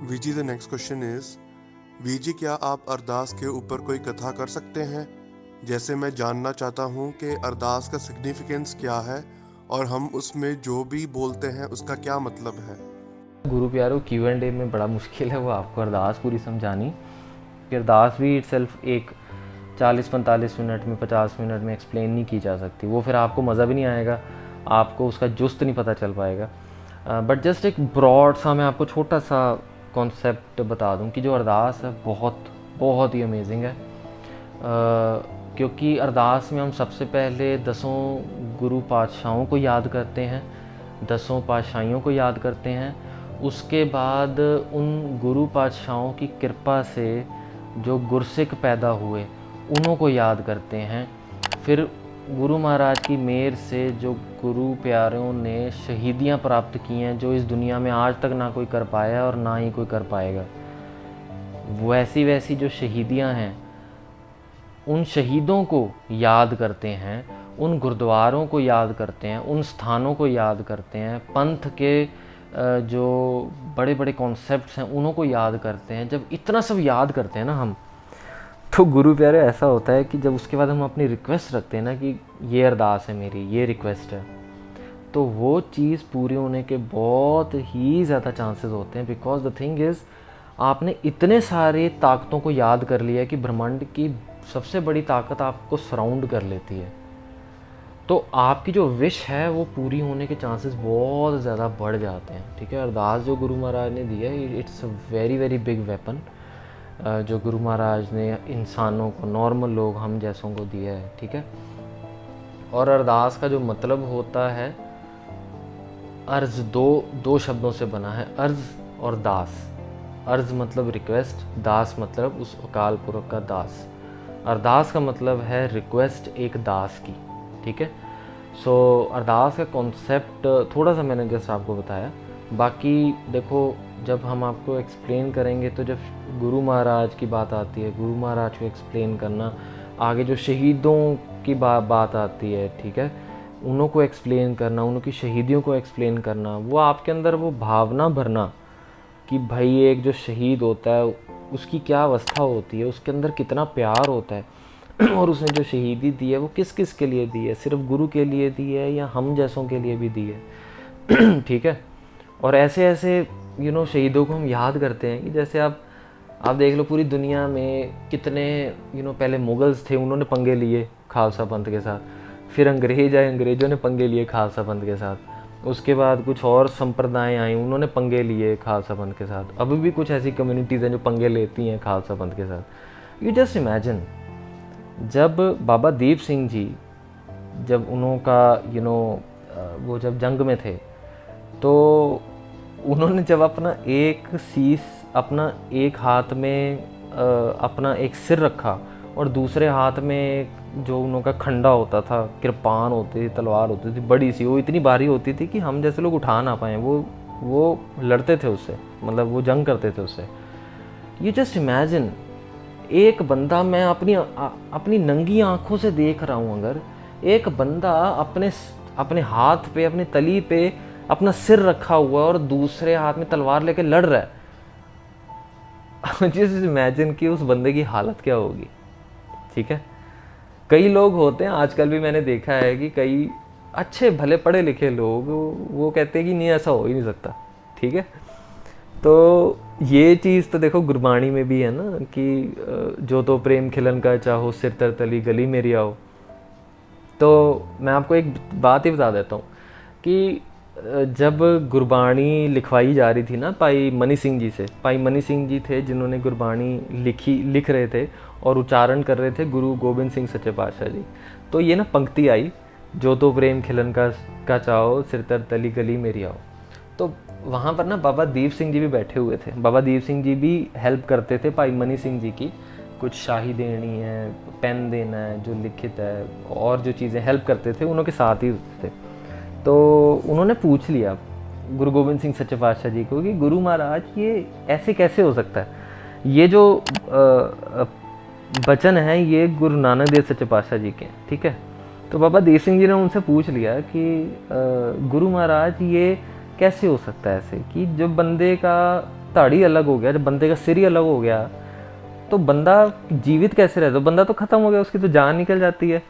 V G the next question is वीजी क्या आप अरदास के ऊपर कोई कथा कर सकते हैं? जैसे मैं जानना चाहता हूँ कि अरदास का सिग्निफिकेंस क्या है और हम उसमें जो भी बोलते हैं उसका क्या मतलब है। गुरु प्यारो Q&A में बड़ा मुश्किल है वो आपको अरदास पूरी समझानी कि अरदास भी इटसेल्फ एक 40-45 मिनट में 50 मिनट में एक्सप्लेन नहीं की जा सकती। वो फिर आपको मज़ा भी नहीं आएगा, आपको उसका जुस्त नहीं पता चल पाएगा। बट जस्ट एक ब्रॉड सा मैं आपको छोटा सा कॉन्सेप्ट बता दूं कि जो अरदास है बहुत बहुत ही अमेजिंग है। क्योंकि अरदास में हम सबसे पहले दसों गुरु पातशाहों को याद करते हैं, दसों पातशाहियों को याद करते हैं। उसके बाद उन गुरु पातशाहों की कृपा से जो गुरसिख पैदा हुए उन्हों को याद करते हैं। फिर गुरु महाराज की मेहर से जो गुरु प्यारों ने शहीदियाँ प्राप्त की हैं जो इस दुनिया में आज तक ना कोई कर पाया और ना ही कोई कर पाएगा, वैसी वैसी जो शहीदियाँ हैं उन शहीदों को याद करते हैं, उन गुरुद्वारों को याद करते हैं, उन स्थानों को याद करते हैं, पंथ के जो बड़े बड़े कॉन्सेप्ट्स हैं उन्हों को याद करते हैं। जब इतना सब याद करते हैं ना हम, तो गुरु प्यारे ऐसा होता है कि जब उसके बाद हम अपनी रिक्वेस्ट रखते हैं ना कि ये अरदास है मेरी, ये रिक्वेस्ट है, तो वो चीज़ पूरी होने के बहुत ही ज़्यादा चांसेस होते हैं। बिकॉज द थिंग इज़ आपने इतने सारे ताकतों को याद कर लिया है कि ब्रह्मांड की सबसे बड़ी ताकत आपको सराउंड कर लेती है, तो आपकी जो विश है वो पूरी होने के चांसेस बहुत ज़्यादा बढ़ जाते हैं। ठीक है, अरदास जो गुरु महाराज ने दी है, it's a very very big weapon जो गुरु महाराज ने इंसानों को, नॉर्मल लोग हम जैसों को दिया है। ठीक है, और अरदास का जो मतलब होता है, अर्ज दो शब्दों से बना है, अर्ज और दास। अर्ज मतलब रिक्वेस्ट, दास मतलब उस अकाल पुरख का दास। अरदास का मतलब है रिक्वेस्ट एक दास की। ठीक है, सो अरदास का कॉन्सेप्ट थोड़ा सा मैंने जस्ट आपको बताया। बाकी देखो, जब हम आपको एक्सप्लेन करेंगे तो जब गुरु महाराज की बात आती है, गुरु महाराज को एक्सप्लेन करना, आगे जो शहीदों की बात आती है, ठीक है, उन्हों को एक्सप्लेन करना, उन्हों की शहीदियों को एक्सप्लेन करना, वो आपके अंदर वो भावना भरना कि भाई एक जो शहीद होता है उसकी क्या अवस्था होती है, उसके अंदर कितना प्यार होता है और उसने जो शहीदी दी है वो किस किस के लिए दी है, सिर्फ गुरु के लिए दी है या हम जैसों के लिए भी दी है। ठीक है, और ऐसे ऐसे शहीदों को हम याद करते हैं कि जैसे आप देख लो पूरी दुनिया में कितने पहले मुगल्स थे, उन्होंने पंगे लिए खालसा पंथ के साथ, फिर अंग्रेज आए, अंग्रेज़ों ने पंगे लिए खालसा पंथ के साथ, उसके बाद कुछ और संप्रदाय आई, उन्होंने पंगे लिए खालसा पंथ के साथ, अभी भी कुछ ऐसी कम्युनिटीज़ हैं जो पंगे लेती हैं खालसा पंथ के साथ। यू जस्ट इमेजिन, जब बाबा दीप सिंह जी, जब उन्होंने वो जब जंग में थे, तो उन्होंने जब अपना एक शीश, अपना एक हाथ में अपना एक सिर रखा और दूसरे हाथ में जो उनका खंडा होता था, कृपान होती थी, तलवार होती थी बड़ी सी, वो इतनी भारी होती थी कि हम जैसे लोग उठा ना पाएँ, वो लड़ते थे उससे, मतलब वो जंग करते थे उससे। यू जस्ट इमेजिन, एक बंदा, मैं अपनी नंगी आंखों से देख रहा हूँ, अगर एक बंदा अपने हाथ पे, अपनी तली पे अपना सिर रखा हुआ है और दूसरे हाथ में तलवार लेके लड़ रहा है, जस्ट इमेजिन कि उस बंदे की हालत क्या होगी। ठीक है, कई लोग होते हैं, आजकल भी मैंने देखा है कि कई अच्छे भले पढ़े लिखे लोग वो कहते हैं कि नहीं, ऐसा हो ही नहीं सकता। ठीक है, तो ये चीज़ तो देखो गुरबाणी में भी है ना कि जो तो प्रेम खिलन का चाहो, सिर तर तली गली मेरी आओ। तो मैं आपको एक बात ही बता देता हूँ कि जब गुरबाणी लिखवाई जा रही थी ना भाई मनी सिंह जी से, भाई मनी सिंह जी थे जिन्होंने गुरबाणी लिख रहे थे और उच्चारण कर रहे थे गुरु गोबिंद सिंह सच्चे पातशाह जी। तो ये ना पंक्ति आई, जो तो प्रेम खिलन का चाहो, सिर तर तली गली मेरी आओ। तो वहाँ पर ना बाबा दीप सिंह जी भी बैठे हुए थे, बाबा दीप सिंह जी भी हेल्प करते थे भाई मनी सिंह जी की, कुछ शाही देनी है, पेन देना है जो लिखित है, और जो चीज़ें हेल्प करते थे उन्होंने के साथ ही थे। तो उन्होंने पूछ लिया गुरु गोबिंद सिंह सच्चे पातशाह जी को कि गुरु महाराज ये ऐसे कैसे हो सकता है, ये जो वचन है ये गुरु नानक देव सच्चे पातशाह जी के। ठीक है, तो बाबा दीप सिंह जी ने उनसे पूछ लिया कि गुरु महाराज ये कैसे हो सकता है ऐसे कि जब बंदे का ताड़ी अलग हो गया, जब बंदे का सिर ही अलग हो गया, तो बंदा जीवित कैसे रहता? बंदा तो ख़त्म हो गया, उसकी तो जान निकल जाती है।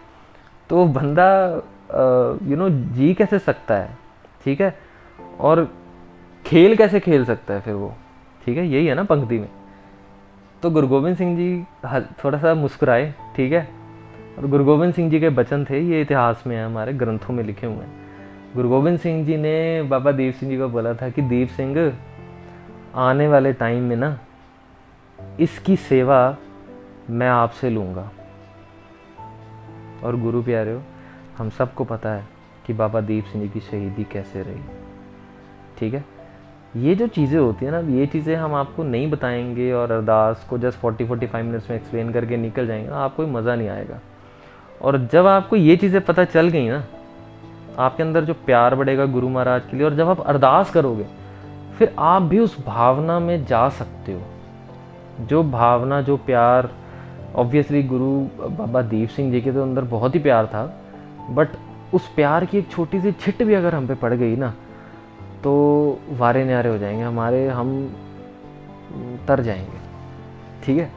तो वो बंदा जी कैसे सकता है? ठीक है, और खेल कैसे खेल सकता है फिर वो? ठीक है, यही है ना पंक्ति में। तो गुरु गोबिंद सिंह जी थोड़ा सा मुस्कुराए, ठीक है। और गुरु गोबिंद सिंह जी के वचन थे, ये इतिहास में है, हमारे ग्रंथों में लिखे हुए हैं। गुरु गोबिंद सिंह जी ने बाबा दीप सिंह जी को बोला था कि दीप सिंह, आने वाले टाइम में ना इसकी सेवा मैं आपसे लूँगा। और गुरु प्यारे, हम सबको पता है कि बाबा दीप सिंह जी की शहीदी कैसे रही। ठीक है, ये जो चीज़ें होती हैं ना, ये चीज़ें हम आपको नहीं बताएंगे और अरदास को जस्ट 40-45 मिनट्स में एक्सप्लेन करके निकल जाएंगे, आपको कोई मज़ा नहीं आएगा। और जब आपको ये चीज़ें पता चल गई ना, आपके अंदर जो प्यार बढ़ेगा गुरु महाराज के लिए, और जब आप अरदास करोगे फिर आप भी उस भावना में जा सकते हो। जो भावना, जो प्यार, ऑब्वियसली गुरु बाबा दीप सिंह जी के तो अंदर बहुत ही प्यार था, बट उस प्यार की एक छोटी सी छिट भी अगर हम पे पड़ गई ना, तो वारे न्यारे हो जाएंगे हमारे, हम तर जाएंगे। ठीक है।